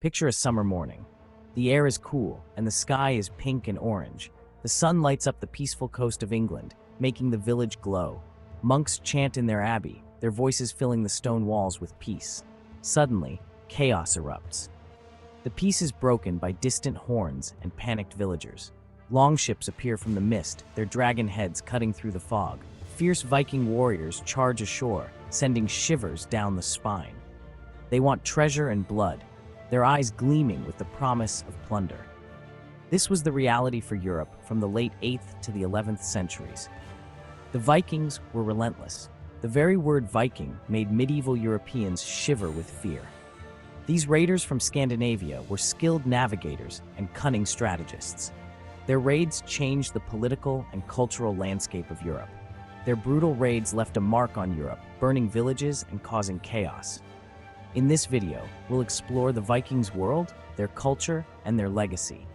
Picture a summer morning. The air is cool, and the sky is pink and orange. The sun lights up the peaceful coast of England, making the village glow. Monks chant in their abbey, their voices filling the stone walls with peace. Suddenly, chaos erupts. The peace is broken by distant horns and panicked villagers. Longships appear from the mist, their dragon heads cutting through the fog. Fierce Viking warriors charge ashore, sending shivers down the spine. They want treasure and blood, their eyes gleaming with the promise of plunder. This was the reality for Europe from the late 8th to the 11th centuries. The Vikings were relentless. The very word Viking made medieval Europeans shiver with fear. These raiders from Scandinavia were skilled navigators and cunning strategists. Their raids changed the political and cultural landscape of Europe. Their brutal raids left a mark on Europe, burning villages and causing chaos. In this video, we'll explore the Vikings' world, their culture, and their legacy.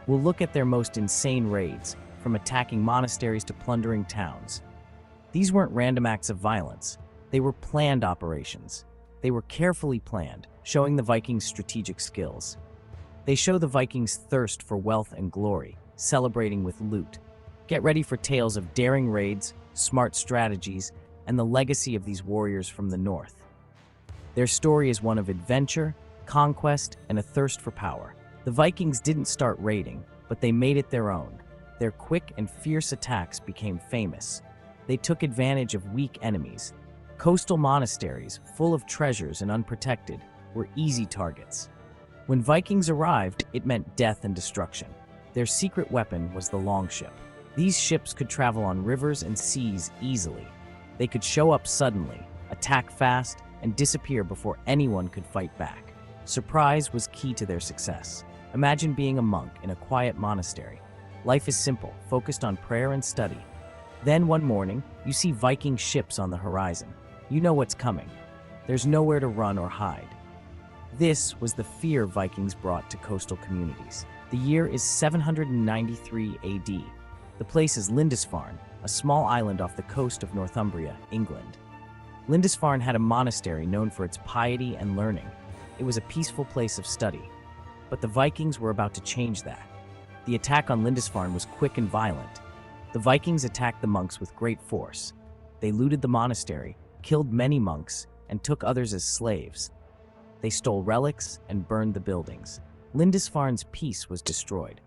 We'll look at their most insane raids, from attacking monasteries to plundering towns. These weren't random acts of violence. They were planned operations. They were carefully planned, showing the Vikings' strategic skills. They show the Vikings' thirst for wealth and glory, celebrating with loot. Get ready for tales of daring raids, smart strategies, and the legacy of these warriors from the north. Their story is one of adventure, conquest, and a thirst for power. The Vikings didn't start raiding, but they made it their own. Their quick and fierce attacks became famous. They took advantage of weak enemies. Coastal monasteries, full of treasures and unprotected, were easy targets. When Vikings arrived, it meant death and destruction. Their secret weapon was the longship. These ships could travel on rivers and seas easily. They could show up suddenly, attack fast, and disappear before anyone could fight back. Surprise was key to their success. Imagine being a monk in a quiet monastery. Life is simple, focused on prayer and study. Then one morning, you see Viking ships on the horizon. You know what's coming. There's nowhere to run or hide. This was the fear Vikings brought to coastal communities. The year is 793 AD. The place is Lindisfarne, a small island off the coast of Northumbria, England. Lindisfarne had a monastery known for its piety and learning. It was a peaceful place of study. But the Vikings were about to change that. The attack on Lindisfarne was quick and violent. The Vikings attacked the monks with great force. They looted the monastery, killed many monks, and took others as slaves. They stole relics and burned the buildings. Lindisfarne's peace was destroyed.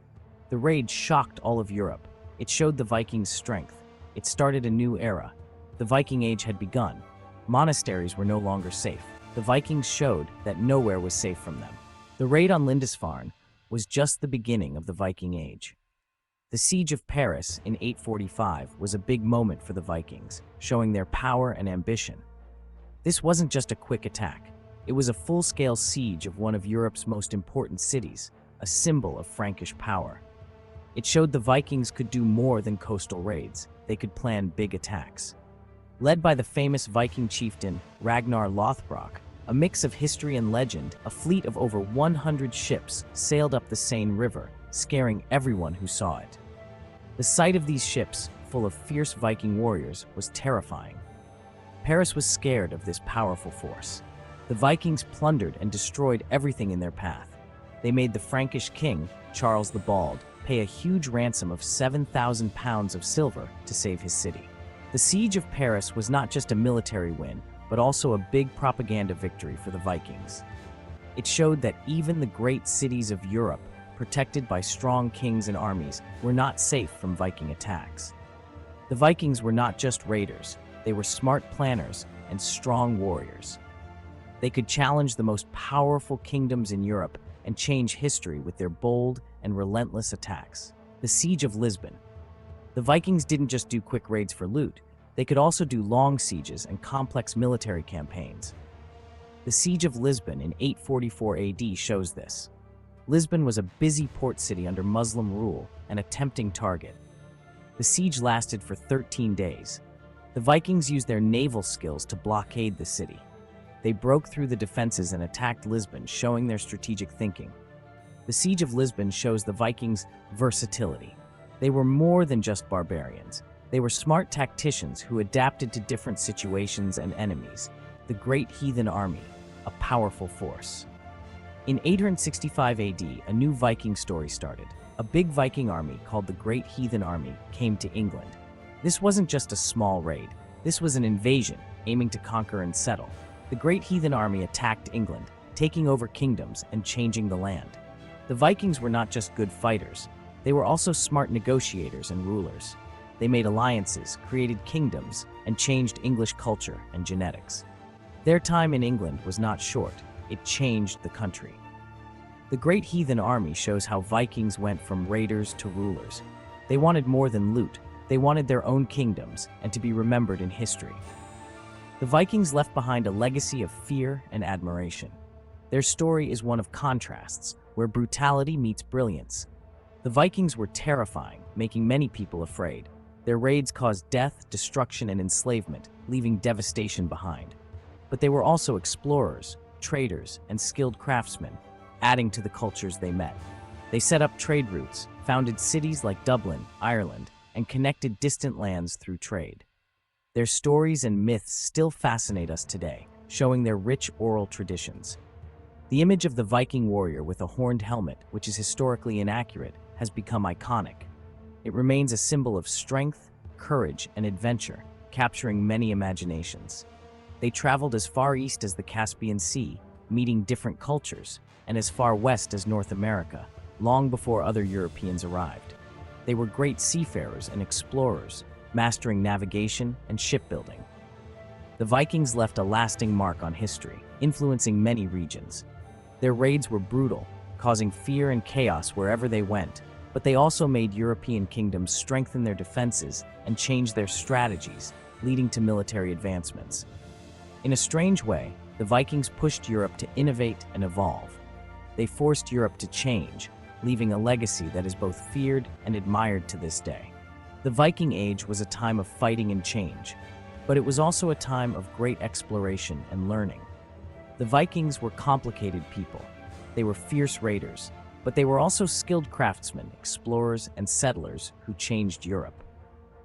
The raid shocked all of Europe. It showed the Vikings' strength. It started a new era. The Viking Age had begun. Monasteries were no longer safe. The Vikings showed that nowhere was safe from them. The raid on Lindisfarne was just the beginning of the Viking Age. The siege of Paris in 845 was a big moment for the Vikings, showing their power and ambition. This wasn't just a quick attack. It was a full-scale siege of one of Europe's most important cities, a symbol of Frankish power. It showed the Vikings could do more than coastal raids. They could plan big attacks. Led by the famous Viking chieftain Ragnar Lothbrok, a mix of history and legend, a fleet of over 100 ships sailed up the Seine River, scaring everyone who saw it. The sight of these ships, full of fierce Viking warriors, was terrifying. Paris was scared of this powerful force. The Vikings plundered and destroyed everything in their path. They made the Frankish king, Charles the Bald, pay a huge ransom of 7,000 pounds of silver to save his city. The siege of Paris was not just a military win, but also a big propaganda victory for the Vikings. It showed that even the great cities of Europe, protected by strong kings and armies, were not safe from Viking attacks. The Vikings were not just raiders, they were smart planners and strong warriors. They could challenge the most powerful kingdoms in Europe and change history with their bold and relentless attacks. The Siege of Lisbon. The Vikings didn't just do quick raids for loot, they could also do long sieges and complex military campaigns. The Siege of Lisbon in 844 AD shows this. Lisbon was a busy port city under Muslim rule and a tempting target. The siege lasted for 13 days. The Vikings used their naval skills to blockade the city. They broke through the defenses and attacked Lisbon, showing their strategic thinking. The Siege of Lisbon shows the Vikings' versatility. They were more than just barbarians. They were smart tacticians who adapted to different situations and enemies. The Great Heathen Army, a powerful force. In 865 AD, a new Viking story started. A big Viking army called the Great Heathen Army came to England. This wasn't just a small raid. This was an invasion, aiming to conquer and settle. The Great Heathen Army attacked England, taking over kingdoms and changing the land. The Vikings were not just good fighters. They were also smart negotiators and rulers. They made alliances, created kingdoms, and changed English culture and genetics. Their time in England was not short. It changed the country. The Great Heathen Army shows how Vikings went from raiders to rulers. They wanted more than loot. They wanted their own kingdoms and to be remembered in history. The Vikings left behind a legacy of fear and admiration. Their story is one of contrasts, where brutality meets brilliance. The Vikings were terrifying, making many people afraid. Their raids caused death, destruction, and enslavement, leaving devastation behind. But they were also explorers, traders, and skilled craftsmen, adding to the cultures they met. They set up trade routes, founded cities like Dublin, Ireland, and connected distant lands through trade. Their stories and myths still fascinate us today, showing their rich oral traditions. The image of the Viking warrior with a horned helmet, which is historically inaccurate, has become iconic. It remains a symbol of strength, courage, and adventure, capturing many imaginations. They traveled as far east as the Caspian Sea, meeting different cultures, and as far west as North America, long before other Europeans arrived. They were great seafarers and explorers, mastering navigation and shipbuilding. The Vikings left a lasting mark on history, influencing many regions. Their raids were brutal, causing fear and chaos wherever they went, but they also made European kingdoms strengthen their defenses and change their strategies, leading to military advancements. In a strange way, the Vikings pushed Europe to innovate and evolve. They forced Europe to change, leaving a legacy that is both feared and admired to this day. The Viking Age was a time of fighting and change, but it was also a time of great exploration and learning. The Vikings were complicated people. They were fierce raiders, but they were also skilled craftsmen, explorers, and settlers who changed Europe.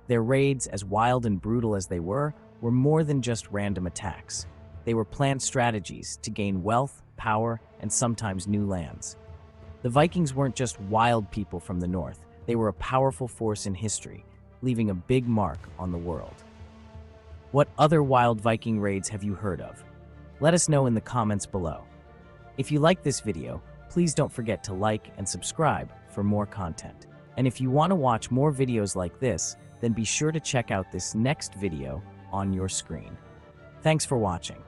Their raids, as wild and brutal as they were more than just random attacks. They were planned strategies to gain wealth, power, and sometimes new lands. The Vikings weren't just wild people from the north. They were a powerful force in history, leaving a big mark on the world. What other wild Viking raids have you heard of? Let us know in the comments below. If you like this video, please don't forget to like and subscribe for more content. And if you want to watch more videos like this, then be sure to check out this next video on your screen. Thanks for watching.